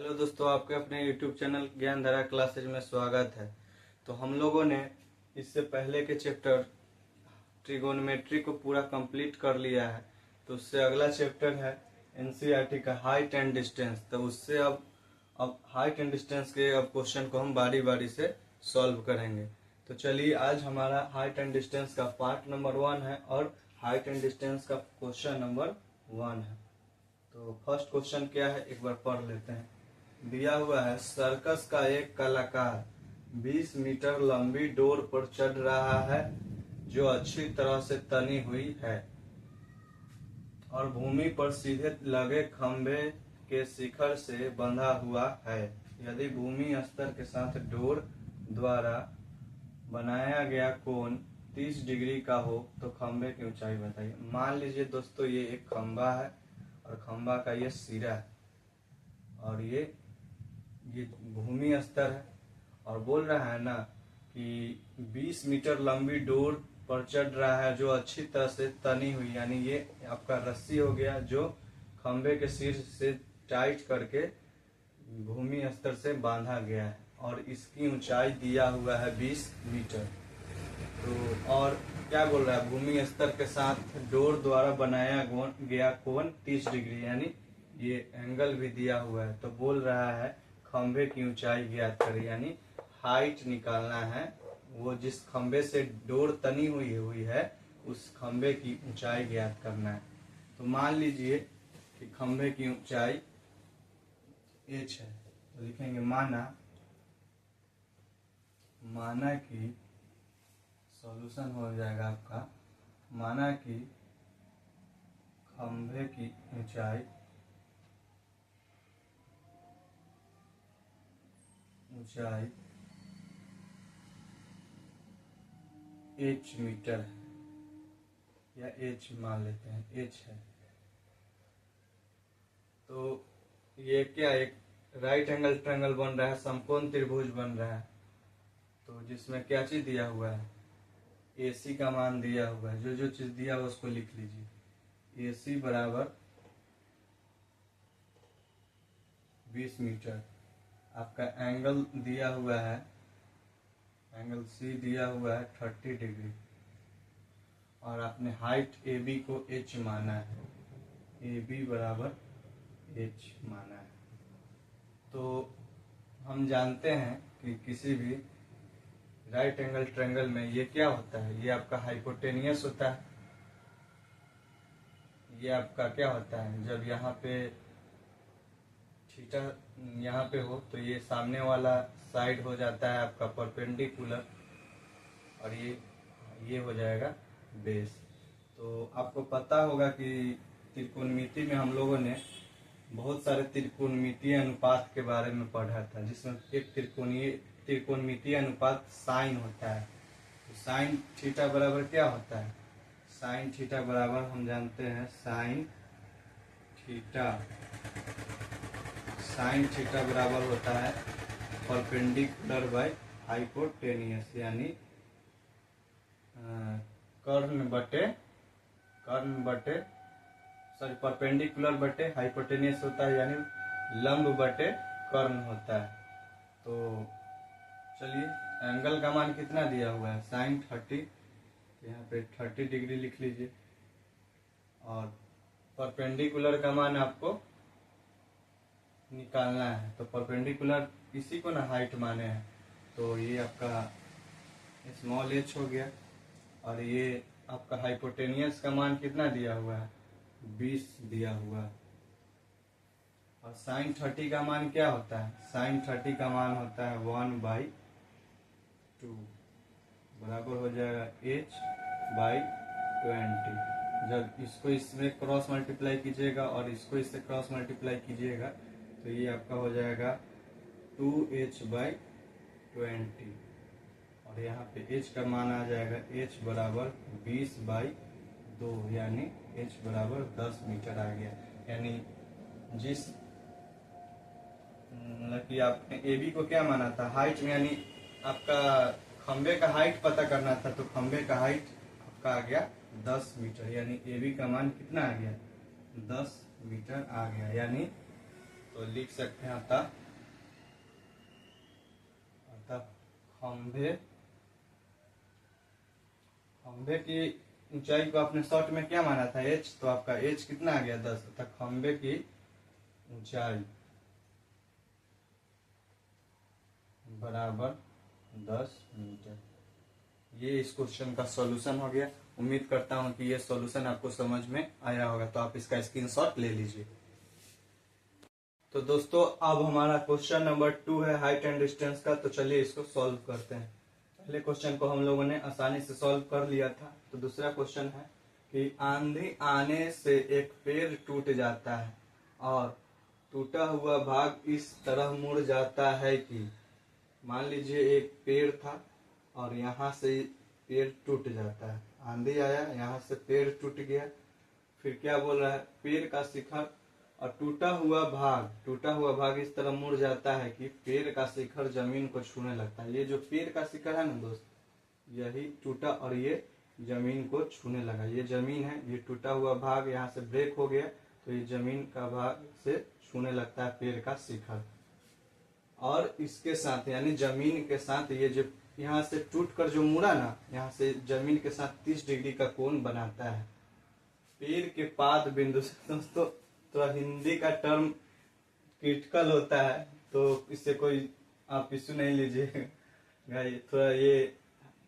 Hello दोस्तों, आपके अपने YouTube चैनल ज्ञान धारा क्लासेज में स्वागत है। तो हम लोगों ने इससे पहले के चैप्टर ट्रिगोनोमेट्री को पूरा कंप्लीट कर लिया है। तो उससे अगला चैप्टर है एनसीईआरटी का हाइट एंड डिस्टेंस। तो उससे अब हाइट एंड डिस्टेंस के अब क्वेश्चन को हम बारी बारी से सॉल्व करेंगे। तो चलिए, आज हमारा हाइट एंड डिस्टेंस का पार्ट नंबर 1 है और हाइट एंड डिस्टेंस का क्वेश्चन नंबर 1 है। तो फर्स्ट क्वेश्चन क्या है, एक बार पढ़ लेते हैं। दिया हुआ है, सर्कस का एक कलाकार 20 मीटर लंबी डोर पर चढ़ रहा है जो अच्छी तरह से तनी हुई है और भूमि पर सीधे लगे खंभे के शिखर से बंधा हुआ है। यदि भूमि स्तर के साथ डोर द्वारा बनाया गया कोण 30 डिग्री का हो तो खंभे की ऊंचाई बताइए। मान लीजिए दोस्तों, ये एक खंभा है और खंभा का ये सिरा है और ये भूमि स्तर है और बोल रहा है ना कि 20 मीटर लंबी डोर पर चढ़ रहा है जो अच्छी तरह से तनी हुई, यानी ये आपका रस्सी हो गया जो खंबे के सिर से टाइट करके भूमि स्तर से बांधा गया है और इसकी ऊंचाई दिया हुआ है 20 मीटर। तो और क्या बोल रहा है, भूमि स्तर के साथ डोर द्वारा बनाया गया कोण 30 डिग्री, यानी ये एंगल भी दिया हुआ है। तो बोल रहा है खंबे की ऊंचाई ज्ञात करें, यानी हाइट निकालना है। वो जिस खंबे से डोर तनी हुई है उस खंबे की ऊंचाई ज्ञात करना है। तो मान लीजिए कि खंबे की ऊंचाई h है, तो लिखेंगे माना कि सॉल्यूशन हो जाएगा आपका, माना कि खंबे की ऊंचाई h मीटर है, या h मान लेते हैं, h है। तो ये क्या, एक राइट एंगल ट्रायंगल बन रहा है, समकोण त्रिभुज बन रहा है। तो जिसमें क्या चीज दिया हुआ है, AC का मान दिया हुआ है। जो चीज दिया हुआ उसको लिख लीजिए। AC बराबर 20 मीटर। आपका एंगल दिया हुआ है, एंगल C दिया हुआ है 30 डिग्री और आपने हाइट AB को h माना है, AB बराबर h माना है। तो हम जानते हैं कि किसी भी राइट एंगल ट्रायंगल में ये क्या होता है, ये आपका हाइपोटेनियस होता है। ये आपका क्या होता है, जब यहाँ पे थीटा यहाँ पे हो तो ये सामने वाला साइड हो जाता है आपका परपेंडिकुलर और ये हो जाएगा बेस। तो आपको पता होगा कि त्रिकोणमिति में हम लोगों ने बहुत सारे त्रिकोणमितीय अनुपात के बारे में पढ़ा था, जिसमें एक त्रिकोणमितीय अनुपात साइन होता है। तो साइन थीटा बराबर क्या होता है, साइन थीटा बराबर हम जानते हैं साइन थीटा बराबर होता है परपेंडिकुलर बाय हाइपोटेनियस, यानी कर्ण बटे परपेंडिकुलर बटे हाइपोटेनियस होता है, यानी लंब बटे कर्ण होता है। तो चलिए, एंगल का मान कितना दिया हुआ है, साइन 30, यहाँ पे 30 डिग्री लिख लीजिए और परपेंडिकुलर का मान आपको निकालना है। तो परपेंडिकुलर इसी को ना हाइट माने हैं, तो ये आपका स्मॉल h हो गया और ये आपका हाइपोटेनियस का मान कितना दिया हुआ है, 20 दिया हुआ है। और साइन 30 का मान क्या होता है, साइन 30 का मान होता है 1/2 बराबर हो जाएगा h/20। जब इसको इसमें क्रॉस मल्टीप्लाई कीजिएगा और इसको इससे क्रॉस मल्टीप्लाई कीजिएगा तो ये आपका हो जाएगा 2h/20 और यहाँ पे h का मान आ जाएगा h बराबर 20/2, यानी h बराबर 10 मीटर आ गया। यानी जिस मतलब कि आपने AB को क्या माना था हाइट में, यानी आपका खंबे का हाइट पता करना था, तो खंबे का हाइट आपका आ गया 10 मीटर, यानी AB का मान कितना आ गया, 10 मीटर आ गया। यानी तो लिख सकते हैं अतः अतः खंभे खंभे की ऊंचाई को आपने शॉर्ट में क्या माना था एच, तो आपका एच कितना आ गया 10, अतः खंभे की ऊंचाई बराबर 10 मीटर। ये इस क्वेश्चन का सॉल्यूशन हो गया। उम्मीद करता हूं कि ये सॉल्यूशन आपको समझ में आया होगा, तो आप इसका स्क्रीनशॉट ले लीजिए। तो दोस्तों अब हमारा क्वेश्चन नंबर 2 है हाइट एंड डिस्टेंस का। तो चलिए इसको सॉल्व करते हैं। पहले क्वेश्चन को हम लोगों ने आसानी से सॉल्व कर लिया था। तो दूसरा क्वेश्चन है कि आंधी आने से एक पेड़ टूट जाता है और टूटा हुआ भाग इस तरह मुड़ जाता है कि, मान लीजिए एक पेड़ था और यहाँ से पेड़ टूट जाता है, आंधी आया यहाँ से पेड़ टूट गया। फिर क्या बोल रहा है, पेड़ का शिखर और टूटा हुआ भाग इस तरह मुड़ जाता है कि पेड़ का शिखर जमीन को छूने लगता है। ये जो पेड़ का शिखर है ना दोस्त, यही टूटा और ये जमीन को छूने लगा। ये जमीन है, ये टूटा हुआ भाग यहाँ से ब्रेक हो गया तो ये जमीन का भाग से छूने लगता है पेड़ का शिखर। और इसके साथ यानी जमीन के साथ ये जो यहाँ से टूट कर जो मुड़ा ना, यहाँ से जमीन के साथ 30 डिग्री का कोण बनाता है। पेड़ के पाद बिंदु से, दोस्तों थोड़ा हिंदी का टर्म क्रिटिकल होता है तो इससे कोई आप इश्यू नहीं लीजिएगा। थोड़ा ये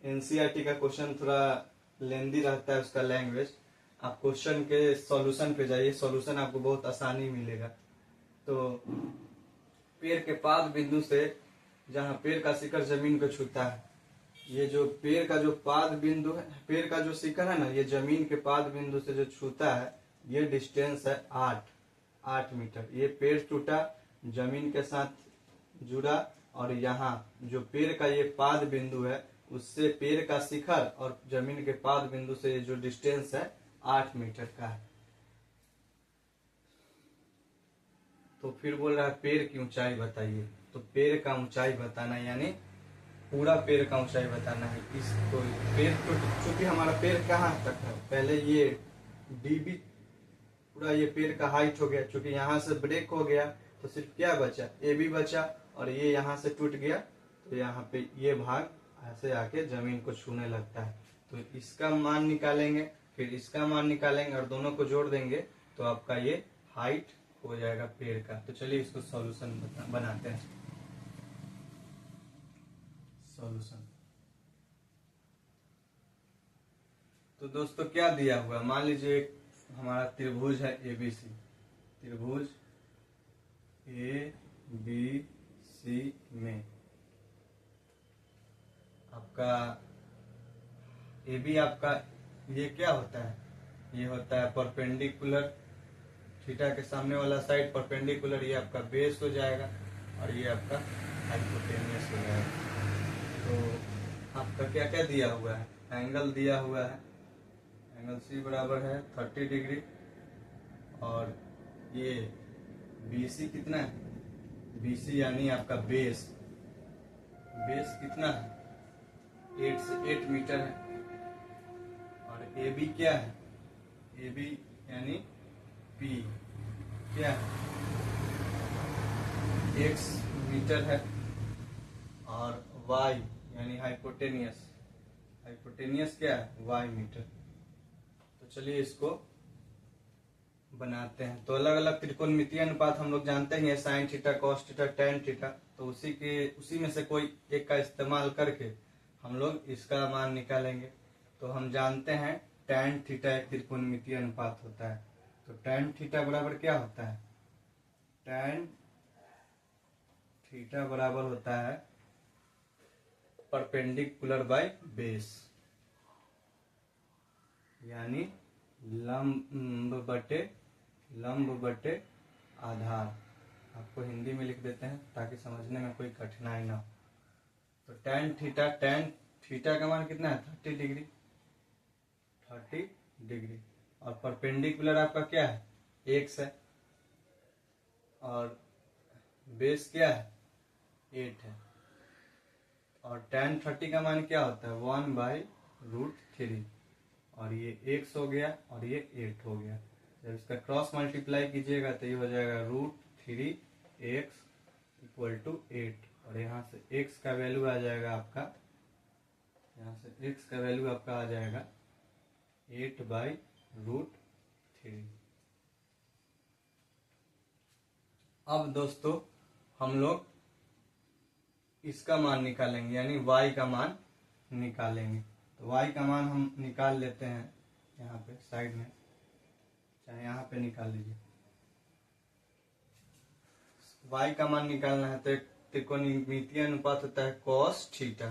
एनसीईआरटी का क्वेश्चन थोड़ा लेंदी रहता है उसका लैंग्वेज। आप क्वेश्चन के सॉल्यूशन पे जाइए, सॉल्यूशन आपको बहुत आसानी मिलेगा। तो पेड़ के पाद बिंदु से जहाँ पेड़ का शिखर जमीन को छूता है, ये जो पेड़ का जो पाद बिंदु है, पेड़ का जो शिखर है ना, ये जमीन के पाद बिंदु से जो छूता है, ये डिस्टेंस है 8 मीटर। ये पेड़ टूटा, जमीन के साथ जुड़ा और यहाँ जो पेड़ का ये पाद बिंदु है उससे पेड़ का शिखर और जमीन के पाद बिंदु से ये जो डिस्टेंस है 8 मीटर का है। तो फिर बोल रहा है पेड़ की ऊंचाई बताइए। तो पेड़ का ऊंचाई बताना यानी पूरा पेड़ का ऊंचाई बताना है। इसको पेड़ चूंकि हमारा पेड़ कहाँ तक है, पहले ये डीबी पूरा ये पेड़ का हाइट हो गया। चूंकि यहाँ से ब्रेक हो गया तो सिर्फ क्या बचा, ए बी बचा और ये यहाँ से टूट गया तो यहाँ पे ये भाग ऐसे आके जमीन को छूने लगता है। तो इसका मान निकालेंगे, फिर इसका मान निकालेंगे और दोनों को जोड़ देंगे तो आपका ये हाइट हो जाएगा पेड़ का। तो चलिए इसको सॉल्यूशन बनाते हैं। सॉल्यूशन तो दोस्तों क्या दिया हुआ, मान लीजिए हमारा त्रिभुज है एबीसी, त्रिभुज ए बी सी में आपका ए बी आपका ये क्या होता है, ये होता है परपेंडिकुलर, थीटा के सामने वाला साइड परपेंडिकुलर, ये आपका बेस हो जाएगा और ये आपका हाइपोटेनियस हो जाएगा। तो आपका क्या क्या दिया हुआ है, एंगल दिया हुआ है, एंगल सी बराबर है 30 डिग्री और ये BC कितना है, BC यानी आपका बेस, बेस कितना है 8 से 8 मीटर है। और AB क्या है, AB यानी P क्या है X मीटर है और Y यानी हाइपोटेनियस, हाइपोटेनियस क्या है Y मीटर। तो चलिए इसको बनाते हैं। तो अलग अलग त्रिकोणमितीय अनुपात हम लोग जानते हैं, sine theta, cos theta, tan theta. तो उसी में से कोई एक का इस्तेमाल करके हम लोग इसका मान निकालेंगे। तो हम जानते हैं टेन थीटा एक त्रिकोणमितीय अनुपात होता है। तो टेन थीटा बराबर क्या होता है, टेन थीटा बराबर होता है परपेंडिकुलर बाय बेस, यानी लंब बटे आधार। आपको हिंदी में लिख देते हैं ताकि समझने में कोई कठिनाई ना हो। तो टेन थीटा का मान कितना है 30 डिग्री, 30 डिग्री और परपेंडिकुलर आपका क्या है x है और बेस क्या है 8 है। और tan 30 का मान क्या होता है 1/√3 और ये x हो गया और ये 8 हो गया। जब इसका क्रॉस मल्टीप्लाई कीजिएगा तो ये हो जाएगा √3 एक्स इक्वल टू 8, और यहाँ से x का वैल्यू आ जाएगा आपका, यहाँ से x का वैल्यू आपका आ जाएगा 8/√3। अब दोस्तों हम लोग इसका मान निकालेंगे, यानी y का मान निकालेंगे। तो y का मान हम निकाल लेते हैं यहाँ पे साइड में, चाहे यहाँ पे निकाल लीजिए। y का मान निकालना है तो एक त्रिकोणमितीय अनुपात होता है cos थीटा।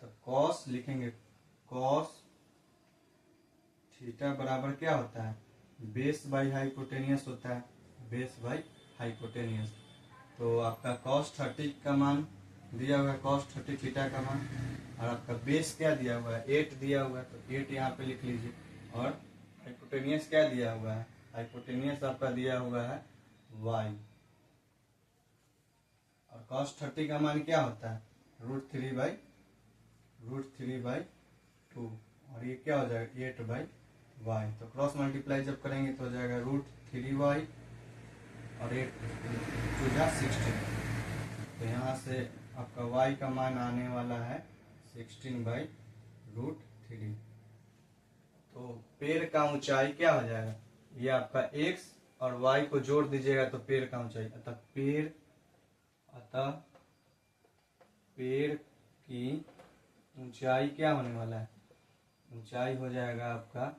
तो cos लिखेंगे, cos थीटा बराबर क्या होता है, बेस बाई हाइपोटेनियस होता है, बेस बाई हाइपोटेनियस। तो आपका cos 30 का मान दिया हुआ है, cos 30 थीटा का मान, और आपका बेस क्या दिया हुआ है, 8 दिया हुआ है, तो 8 यहाँ पे लिख लीजिए। और हाइपोटेनियस क्या दिया हुआ है, हाइपोटेनियस आपका दिया हुआ है y, और cos 30 का मान क्या होता है, √3/2, और ये क्या हो जाएगा 8/y। तो क्रॉस मल्टीप्लाई जब करेंगे तो हो जाएगा √3y और 8 2 जा 16। तो यहाँ से आपका y का मान आने वाला है 16/√3। तो पेड़ का ऊंचाई क्या हो जाएगा, ये आपका x और y को जोड़ दीजिएगा तो पेड़ का ऊंचाई, अतः पेड़ की ऊंचाई क्या होने वाला है, ऊंचाई हो जाएगा आपका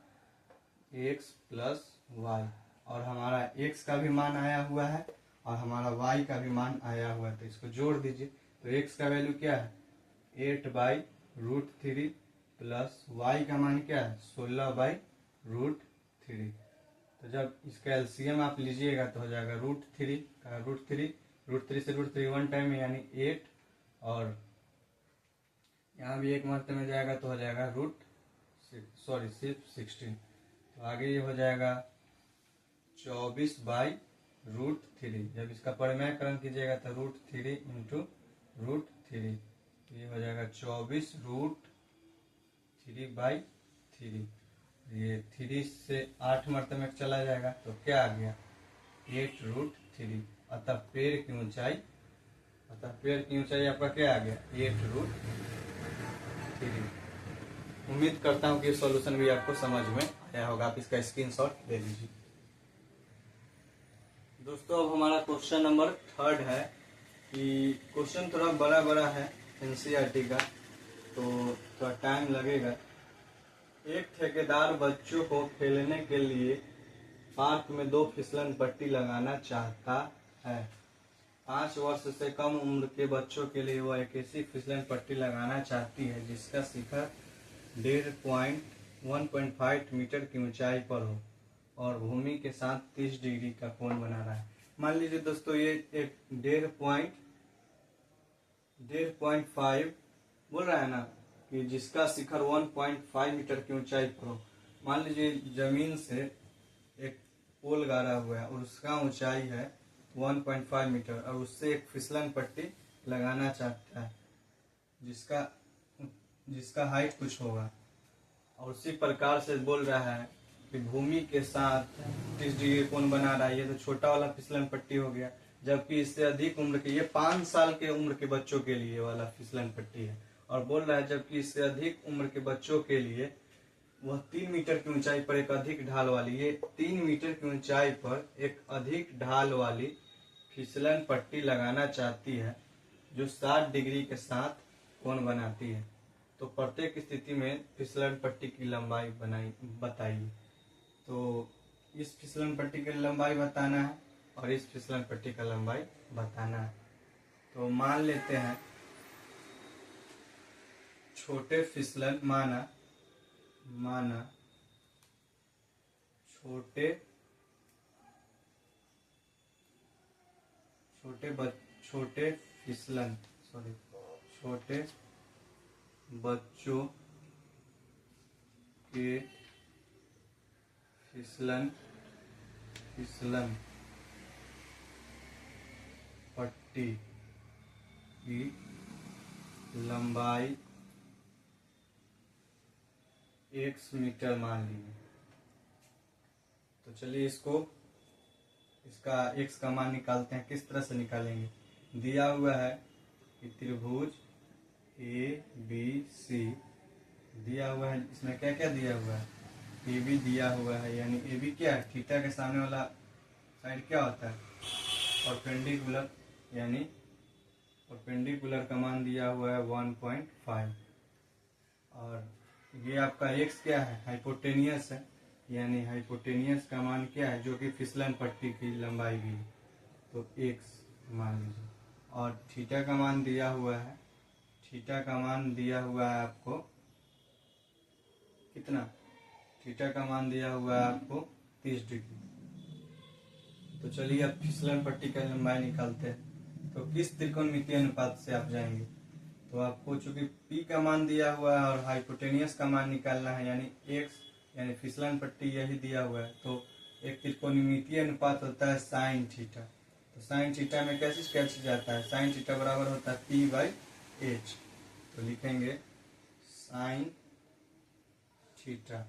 x प्लस y, और हमारा x का भी मान आया हुआ है और हमारा y का भी मान आया हुआ है, तो इसको जोड़ दीजिए। तो x का वैल्यू क्या है 8/√3 प्लस y का मान क्या है 16/√3। तो जब इसका एलसीएम आप लीजिएगा तो हो जाएगा √3 का √3 से √3 वन टाइम में, यानी 8, और यहाँ भी एक मात्रा में जाएगा तो हो जाएगा सिर्फ 16। तो आगे ये हो जाएगा 24/√3। जब इसका परिमेयकरण कीजिएगा तो √3 इंटू √3, ये हो जाएगा 24√3/3। ये 3 से 8 मरतबे में चला जाएगा तो क्या आ गया 8√3। अतः पेड़ की ऊंचाई आपका क्या आ गया 8√3। उम्मीद करता हूँ कि ये सॉल्यूशन भी आपको समझ में आया होगा, आप इसका स्क्रीनशॉट ले लीजिए। दोस्तों अब हमारा क्वेश्चन नंबर 3 है कि क्वेश्चन थोड़ा बड़ा है एनसीईआरटी का, तो थोड़ा टाइम लगेगा। एक ठेकेदार बच्चों को खेलने के लिए पार्क में 2 फिसलन पट्टी लगाना चाहता है। 5 वर्ष से कम उम्र के बच्चों के लिए वह एक ऐसी फिसलन पट्टी लगाना चाहती है जिसका शिखर 1.5 मीटर की ऊंचाई पर हो और भूमि के साथ 30 डिग्री का कोण बना रहा है। मान लीजिए दोस्तों ये एक 1.5 बोल रहा है ना, कि जिसका शिखर 1.5 मीटर की ऊंचाई पर हो। मान लीजिए जमीन से एक पोल गाड़ा हुआ है और उसका ऊंचाई है 1.5 मीटर, और उससे एक फिसलन पट्टी लगाना चाहता है जिसका हाइट कुछ होगा, और उसी प्रकार से बोल रहा है कि भूमि के साथ 30 डिग्री कोण बना रहा है। ये तो छोटा वाला फिसलन पट्टी हो गया, जबकि इससे अधिक उम्र के, ये 5 साल के उम्र के बच्चों के लिए वाला फिसलन पट्टी है, और बोल रहा है जबकि इससे अधिक उम्र के बच्चों के लिए वह 3 मीटर की ऊंचाई पर एक अधिक ढाल वाली, ये 3 मीटर की ऊंचाई पर एक अधिक ढाल वाली फिसलन पट्टी लगाना चाहती है जो 60 डिग्री के साथ कोण बनाती है। तो प्रत्येक स्थिति में फिसलन पट्टी की लंबाई बताइए। तो इस फिसलन पट्टी की लंबाई बताना है और इस फिसलन पट्टी का लंबाई बताना है। तो मान लेते हैं छोटे फिसलन माना छोटे बच्चों के फिसलन पट्टी की लंबाई x मीटर मान लीजिए। तो चलिए इसको इसका एक्स का मान निकालते हैं। किस तरह से निकालेंगे? दिया हुआ है कि त्रिभुज ए बी सी दिया हुआ है, इसमें क्या क्या दिया हुआ है? ए बी दिया हुआ है, यानी ए बी क्या है? थीटा के सामने वाला साइड क्या होता है? परपेंडिकुलर, यानी परपेंडिकुलर का मान दिया हुआ है 1.5। और ये आपका एक्स क्या है? हाइपोटेनियस है, यानी हाइपोटेनियस का मान क्या है? जो कि फिसलन पट्टी की लंबाई भी है, तो एक्स मान लीजिए। और थीटा का मान दिया हुआ है, थीटा का मान दिया हुआ है आपको कितना? थीटा का मान दिया हुआ है आपको 30 डिग्री। तो चलिए अब फिसलन पट्टी का लंबाई निकालते हैं। तो किस त्रिकोणमितीय अनुपात से आप जाएंगे? तो आपको चूंकि P का मान दिया हुआ है और हाइपोटेनियस का मान निकालना है, यानी x, यानी फिसलन पट्टी यही दिया हुआ है, तो एक त्रिकोणमितीय अनुपात होता है साइन थीटा। तो साइन थीटा में कैसे जाता है? साइन थीटा बराबर होता है P/h। तो लिखेंगे साइन थीटा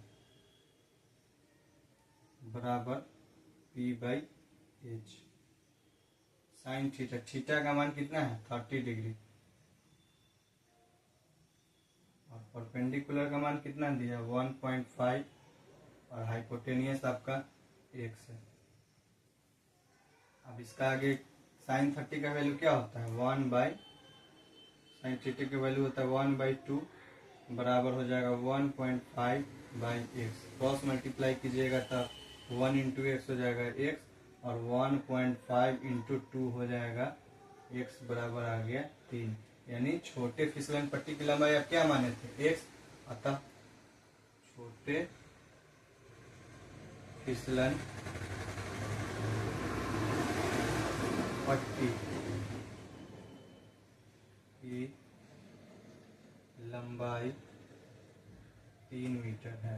बराबर P/h। साइन थीटा, थीटा का मान कितना है? 30 डिग्री। और परपेंडिकुलर का मान कितना दिया? 1.5। और हाइपोटेनियस आपका x है। अब इसका आगे साइन 30 का वैल्यू क्या होता है? साइन थीटा की वैल्यू होता है 1/2 बराबर हो जाएगा 1.5/x। क्रॉस मल्टीप्लाई कीजिएगा तब 1 इंटू एक्स हो जाएगा x, और 1.5 इंटू 2 हो जाएगा x बराबर आ गया 3। यानी छोटे फिसलन पट्टी की लंबाई आप क्या माने थे? x। अतः छोटे फिसलन पट्टी की लंबाई 3 मीटर है।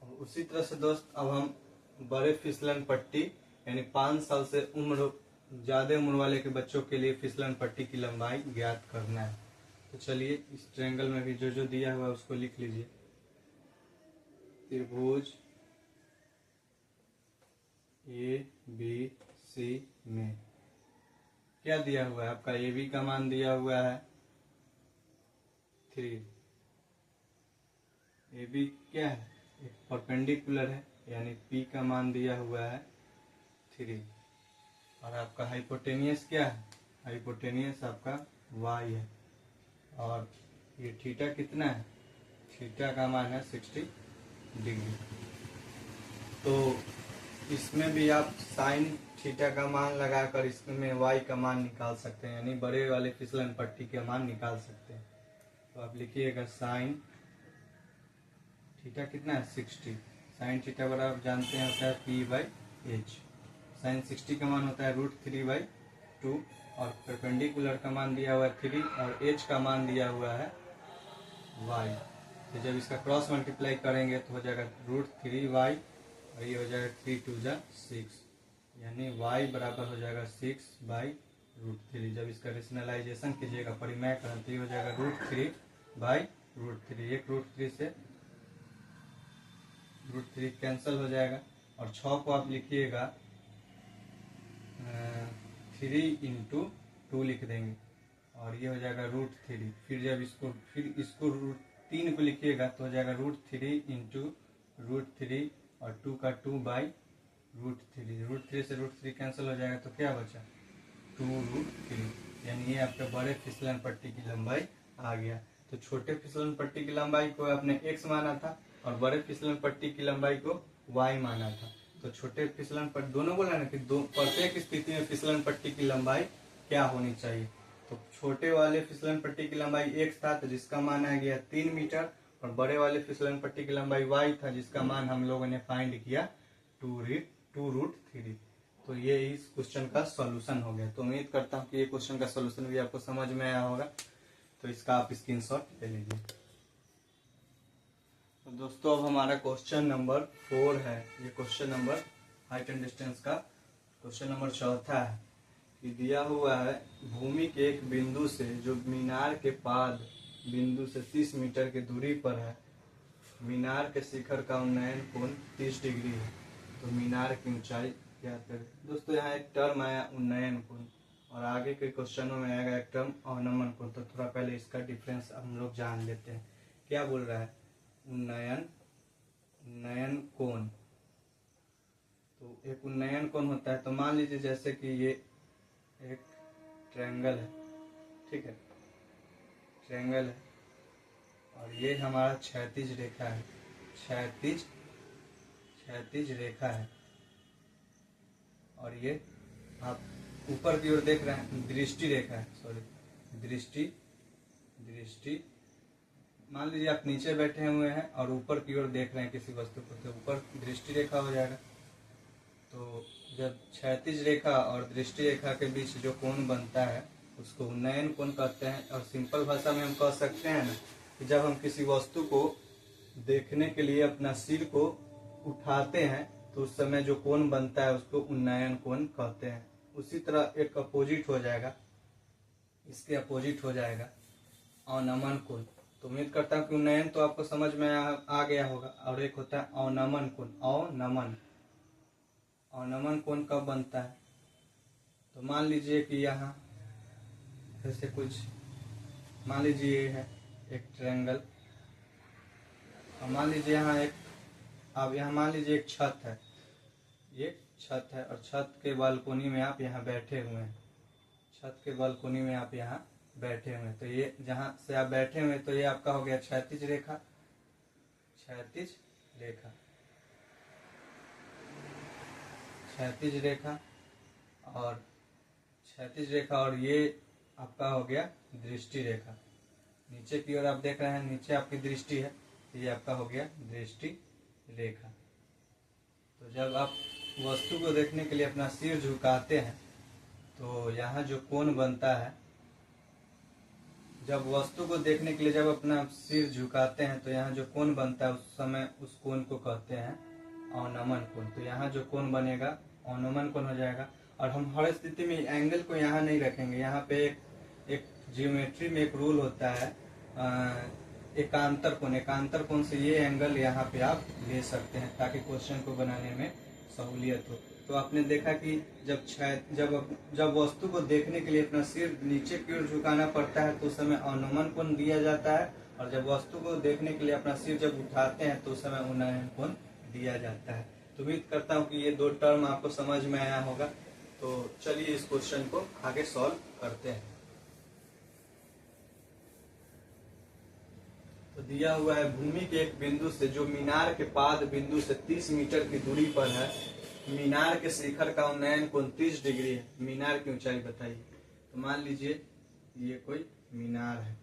अब उसी तरह से दोस्त, अब हम बड़े फिसलन पट्टी यानी 5 साल से ज्यादा उम्र वाले के बच्चों के लिए फिसलन पट्टी की लंबाई ज्ञात करना है। तो चलिए इस ट्रायंगल में भी जो जो दिया हुआ है उसको लिख लीजिए। त्रिभुज ए बी सी में क्या दिया हुआ है? आपका ए बी का मान दिया हुआ है 3। ए बी क्या है? एक परपेंडिकुलर है, यानी P का मान दिया हुआ है 3। और आपका हाइपोटेनियस क्या है? हाइपोटेनियस आपका y है। और ये थीटा कितना है? थीटा का मान है 60 डिग्री। तो इसमें भी आप साइन थीटा का मान लगाकर इसमें y का मान निकाल सकते हैं, यानी बड़े वाले फिसलन पट्टी के मान निकाल सकते हैं। तो आप लिखिएगा साइन थीटा कितना है? 60। साइन थीटा बराबर जानते हैं होता है P/h। साइन 60 का मान होता है √3/2। और परपेंडिकुलर का मान दिया हुआ है 3 और h का मान दिया हुआ है y। तो जब इसका क्रॉस मल्टीप्लाई करेंगे तो हो जाएगा √3y, और ये हो जाएगा 3 2 जा 6, यानी y बराबर हो जाएगा 6/√3। जब इसका रेशनलाइजेशन कीजिएगा, परिमेय करें, तो ये हो जाएगा √3/√3। एक √3 से √3 कैंसिल हो जाएगा, और 6 को आप लिखिएगा 3 इंटू 2 लिख देंगे, और ये हो जाएगा √3। फिर जब इसको 3 को लिखिएगा तो हो जाएगा √3 इंटू √3, और 2 का 2/√3। √3 से √3 कैंसिल हो जाएगा, तो क्या बचा? 2√3। यानी ये आपके बड़े फिसलन पट्टी की लंबाई आ गया। तो छोटे फिसलन पट्टी की लंबाई को आपने x माना था, और बड़े फिसलन पट्टी की लंबाई को y माना था। तो छोटे फिसलन पट्टी दोनों बोला ना कि प्रत्येक स्थिति में फिसलन पट्टी की लंबाई क्या होनी चाहिए। तो छोटे वाले फिसलन पट्टी की लंबाई x था, तो जिसका मान आ गया 3 मीटर, और बड़े वाले फिसलन पट्टी की लंबाई y था, जिसका मान हम लोगों ने फाइंड किया 2√3। तो ये इस क्वेश्चन का सॉल्यूशन हो गया। तो उम्मीद करता हूँ कि ये क्वेश्चन का सॉल्यूशन भी आपको समझ में आया होगा। तो इसका आप स्क्रीनशॉट ले लीजिए। तो दोस्तों अब हमारा क्वेश्चन नंबर 4 है। ये question number height and distance का क्वेश्चन नंबर 4 है कि दिया हुआ है भूमि के एक बिंदु से जो मीनार के पाद बिंदु से 30 मीटर की दूरी पर है, मीनार के शिखर का उन्नयन कोण 30 डिग्री है। तो मीनार की ऊंचाई ज्ञात करें। दोस्तों यहाँ एक टर्म आया उन्नयन कोण, और आगे के क्वेश्चनों में आएगा एक टर्म अवनमन कोण। तो थोड़ा पहले इसका डिफरेंस हम लोग जान लेते हैं। क्या बोल रहा है? उन्नयन कोण। तो एक उन्नयन कोण होता है, तो मान लीजिए जैसे कि ये एक ट्रायंगल है, ठीक है, ट्रायंगल है, और ये हमारा क्षैतिज रेखा है, क्षैतिज रेखा है, और ये आप ऊपर की ओर देख रहे हैं दृष्टि रेखा है, सॉरी दृष्टि मान लीजिए आप नीचे बैठे हुए हैं और ऊपर की ओर देख रहे हैं किसी वस्तु को, तो ऊपर दृष्टि रेखा हो जाएगा। तो जब क्षैतिज रेखा और दृष्टि रेखा के बीच जो कोण बनता है उसको उन्नयन कोण कहते हैं। और सिंपल भाषा में हम कह सकते हैं ना कि जब हम किसी वस्तु को देखने के लिए अपना सिर को उठाते हैं तो उस समय जो कोण बनता है उसको उन्नयन कोण कहते हैं। उसी तरह एक अपोजिट हो जाएगा, इसके अपोजिट हो जाएगा अवनमन कोण। तो उम्मीद करता हूँ कि उन्नयन तो आपको समझ में आ गया होगा। और एक होता है अवनमन कोण। अवनमन कोण कब बनता है? तो मान लीजिए कि यहाँ जैसे कुछ, मान लीजिए ये है एक ट्रायंगल, और मान लीजिए यहाँ एक, अब यहाँ मान लीजिए एक छत है, ये छत है, और छत के बालकोनी में आप यहाँ बैठे हुए हैं, छत के बालकोनी में आप यहाँ बैठे हुए हैं। तो ये जहाँ से आप बैठे हुए तो ये आपका हो गया क्षैतिज रेखा, और ये आपका हो गया दृष्टि रेखा। नीचे की ओर आप देख रहे हैं, नीचे आपकी दृष्टि है, तो ये आपका हो गया दृष्टि रेखा। तो जब आप वस्तु को देखने के लिए अपना सिर झुकाते हैं तो यहाँ जो कोण बनता है, जब वस्तु को देखने के लिए जब अपना सिर झुकाते हैं तो यहाँ जो कोण बनता है उस समय उस कोण को कहते हैं अवनमन कोण। तो यहाँ जो कोण बनेगा अवनमन कोण हो जाएगा। और हम हर स्थिति में एंगल को यहाँ नहीं रखेंगे। यहाँ पे एक जियोमेट्री में एक रूल होता है एकांतर कोण से ये एंगल यहाँ पे आप ले सकते हैं ताकि क्वेश्चन को बनाने में सहूलियत हो। तो आपने देखा कि जब वस्तु को देखने के लिए अपना सिर नीचे की ओर झुकाना पड़ता है तो उस समय अवनमन कोण दिया जाता है, और जब वस्तु को देखने के लिए अपना सिर जब उठाते हैं तो उस समय उन्नयन कोण दिया जाता है। तो उम्मीद करता हूँ कि ये दो टर्म आपको समझ में आया होगा। तो चलिए इस क्वेश्चन को आगे सॉल्व करते हैं। तो दिया हुआ है भूमि के एक बिंदु से जो मीनार के पाद बिंदु से 30 मीटर की दूरी पर है, मीनार के शिखर का उन्नयन कोण 30 डिग्री है। मीनार की ऊंचाई बताइए। तो मान लीजिए ये कोई मीनार है,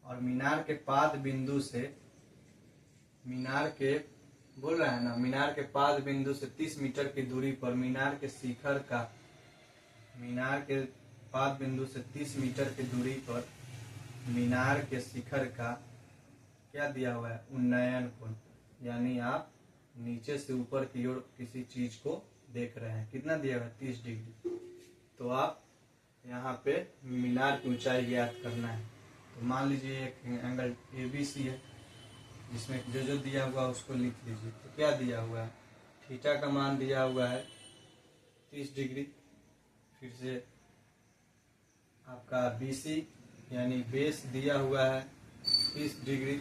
और मीनार के पाद बिंदु से, मीनार के बोल रहा है ना, मीनार के पाद बिंदु से 30 मीटर की दूरी पर मीनार के शिखर का, मीनार के पाद बिंदु से 30 मीटर की दूरी पर मीनार के शिखर का क्या दिया हुआ है? उन्नयन कोण। यानी आप नीचे से ऊपर की ओर किसी चीज को देख रहे हैं, कितना दिया हुआ है? 30 डिग्री। तो आप यहाँ पे मीनार की ऊंचाई ज्ञात करना है। तो मान लीजिए एक एंगल ABC है जिसमें जो दिया हुआ उसको लिख लीजिए। तो क्या दिया हुआ है? थीटा का मान दिया हुआ है 30 डिग्री। फिर से आपका BC यानी बेस दिया हुआ है 30 डिग्री,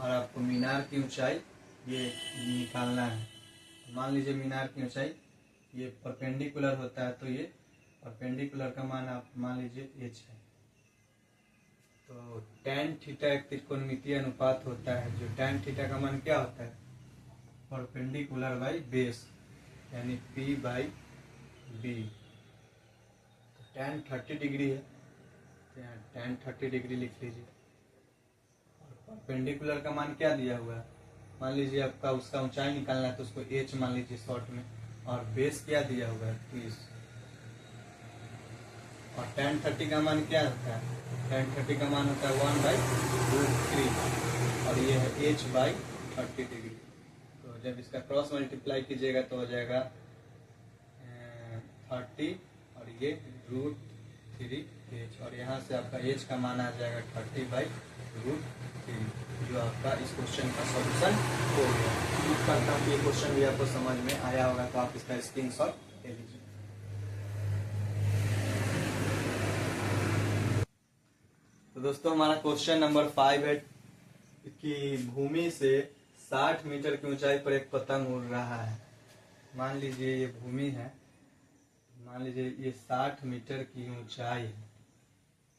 और आपको मीनार की ऊंचाई ये निकालना है। मान लीजिए मीनार की ऊंचाई ये परपेंडिकुलर होता है, तो ये परपेंडिकुलर का मान आप मान लीजिए h है। तो tan थीटा एक त्रिकोणमितीय अनुपात होता है, जो tan थीटा का मान क्या होता है? परपेंडिकुलर बाई बेस यानी P/B। तो tan 30 डिग्री है, तो यहाँ tan 30 डिग्री लिख लीजिए। और परपेंडिकुलर का मान क्या दिया हुआ है? मान लीजिए आपका उसका ऊंचाई निकालना है तो उसको h मान लीजिए शॉर्ट में, और बेस क्या दिया हुआ है? 30। और tan 30 का मान क्या होता है? tan 30 का मान होता है 1/√3, और ये है h/30 डिग्री। तो जब इसका क्रॉस मल्टीप्लाई कीजिएगा तो हो जाएगा 30, और ये √3h, और यहाँ से आपका h का मान आ जाएगा 30/√3। जो आपका इस क्वेश्चन का सॉल्यूशन हो गया। उम्मीद करता हूँ ये क्वेश्चन भी आपको समझ में आया होगा, तो आप इसका स्क्रीनशॉट ले लीजिए। तो दोस्तों हमारा क्वेश्चन नंबर 5 है कि भूमि से 60 मीटर की ऊंचाई पर एक पतंग उड़ रहा है। मान लीजिए ये भूमि है, मान लीजिए ये 60 मीटर की ऊंचाई है,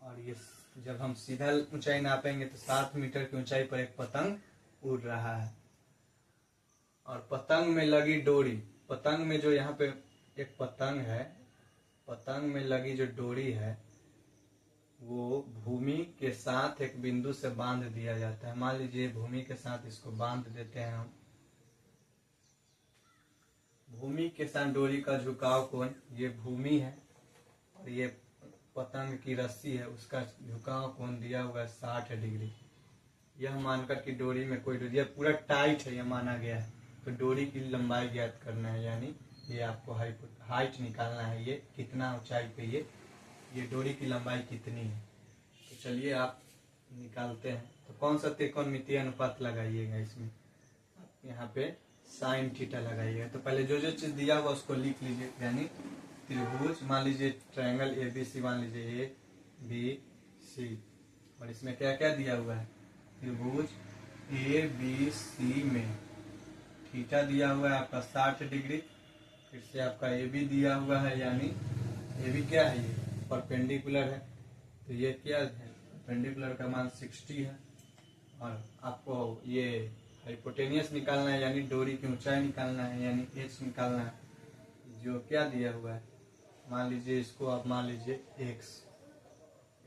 और ये जब हम सीधा ऊंचाई नापेंगे तो 60 मीटर की ऊंचाई पर एक पतंग उड़ रहा है, और पतंग में लगी डोरी, पतंग में जो यहाँ पे एक पतंग है, पतंग में लगी जो डोरी है वो भूमि के साथ एक बिंदु से बांध दिया जाता है। मान लीजिए भूमि के साथ इसको बांध देते हैं हम। भूमि के साथ डोरी का झुकाव कोण, ये भूमि है और ये पतंग की रस्सी है, उसका झुकाव कोण दिया हुआ है 60 डिग्री। यह मानकर कि डोरी में कोई डोरी, यह पूरा टाइट है, यह माना गया है। तो डोरी की लंबाई ज्ञात करना है, यानी ये आपको हाइट निकालना है, ये कितना ऊंचाई पे ये डोरी की लंबाई कितनी है। तो चलिए आप निकालते हैं। तो कौन सा त्रिकोणमितीय अनुपात लगाइएगा इसमें, यहाँ पे साइन थीटा लगाइएगा। तो पहले जो जो चीज दिया हुआ उसको लिख लीजिए, यानी त्रिभुज, मान लीजिए ट्रायंगल ABC, मान लीजिए ABC, और इसमें क्या क्या दिया हुआ है, त्रिभुज ABC में थीटा दिया हुआ है आपका 60 डिग्री, फिर से आपका AB दिया हुआ है, यानी AB क्या है, ये परपेंडिकुलर है, तो ये क्या है, परपेंडिकुलर का मान 60 है, और आपको ये हाइपोटेनियस निकालना है, यानी डोरी की ऊंचाई निकालना है, यानी h निकालना है, जो क्या दिया हुआ है, मान लीजिए इसको आप मान लीजिए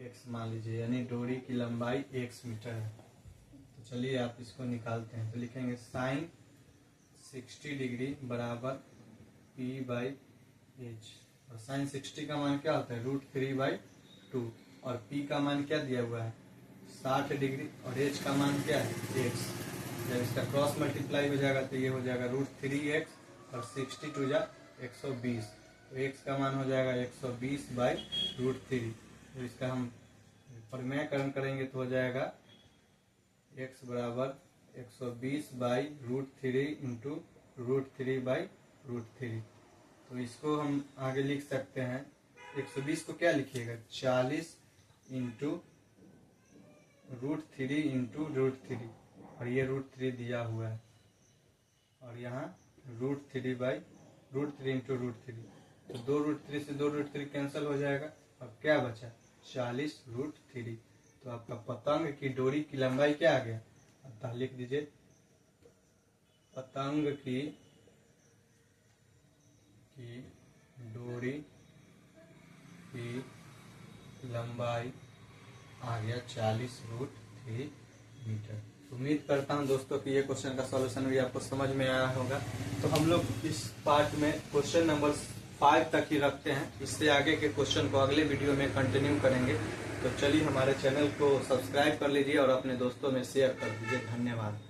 x मान लीजिए, यानी डोरी की लंबाई x मीटर है। तो चलिए आप इसको निकालते हैं। तो लिखेंगे साइन 60 डिग्री बराबर p/h, और साइन 60 का मान क्या होता है, √3/2, और p का मान क्या दिया हुआ है 60 डिग्री, और h का मान क्या है x। जब इसका क्रॉस मल्टीप्लाई हो जाएगा तो ये हो जाएगा √3x, और 60 टू जा 120, तो x का मान हो जाएगा 120/√3। तो इसका हम परिमेयकरण करेंगे तो हो जाएगा x बराबर 120/√3 इंटू √3/√3। तो इसको हम आगे लिख सकते हैं, 120 को क्या लिखिएगा 40 इंटू √3 इंटू √3, और ये √3 दिया हुआ है, और यहाँ √3 इंटू √3, तो 2 √3 से 2 √3 कैंसिल हो जाएगा, अब क्या बचा 40 √3। तो आपका पतंग की डोरी की लंबाई क्या आ गया, अतः लिख दीजिए पतंग की डोरी की लंबाई आ गया 40√3 मीटर। उम्मीद करता हूं दोस्तों कि ये क्वेश्चन का सॉल्यूशन भी आपको समझ में आया होगा। तो हम लोग इस पार्ट में क्वेश्चन नंबर 5 तक ही रखते हैं, इससे आगे के क्वेश्चन को अगले वीडियो में कंटिन्यू करेंगे। तो चलिए हमारे चैनल को सब्सक्राइब कर लीजिए और अपने दोस्तों में शेयर कर दीजिए। धन्यवाद।